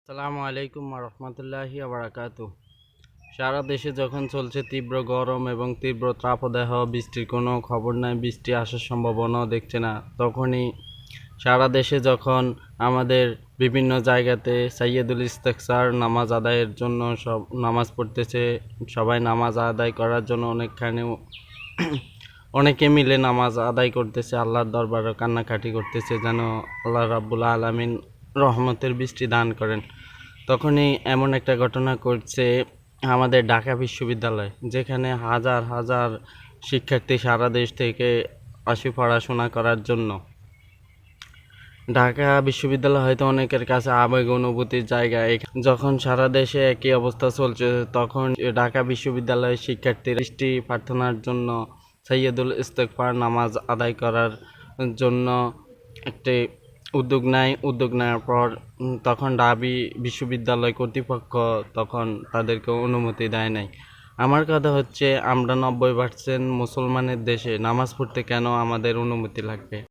আসসালামু আলাইকুম রহমতুল্লাহি বারাকাতু। সারা দেশে যখন চলছে তীব্র গরম এবং তীব্র তাপদাহ, বৃষ্টির কোনো খবর নাই, বৃষ্টি আসার সম্ভাবনাও দেখছে না, তখনই সারা দেশে যখন আমাদের বিভিন্ন জায়গাতে সাইয়্যিদুল ইস্তেগফার নামাজ আদায়ের জন্য সব নামাজ পড়তেছে, সবাই নামাজ আদায় করার জন্য অনেকে মিলে নামাজ আদায় করতেছে, আল্লাহর দরবারে কান্নাকাটি করতেছে যেন আল্লাহ রাব্বুল আলামিন রহমতের বৃষ্টি দান করেন। তখনই এমন একটা ঘটনা ঘটছে আমাদের ঢাকা বিশ্ববিদ্যালয়, যেখানে হাজার হাজার শিক্ষার্থী সারা দেশ থেকে আসে পড়াশোনা করার জন্য। ঢাকা বিশ্ববিদ্যালয় হয়তো অনেকের কাছে আবেগ অনুভূতির জায়গা। যখন সারা দেশে একই অবস্থা চলছে, তখন ঢাকা বিশ্ববিদ্যালয়ের শিক্ষার্থীরা বৃষ্টি প্রার্থনার জন্য সাইয়্যিদুল ইস্তেগফার নামাজ আদায় করার জন্য একটি উদ্যোগ নেওয়ার পর তখন ঢাবি বিশ্ববিদ্যালয় কর্তৃপক্ষ তখন তাদেরকে অনুমতি দেয় নাই। আমার কথা হচ্ছে, আমরা 90% মুসলমানের দেশে নামাজ পড়তে কেন আমাদের অনুমতি লাগবে?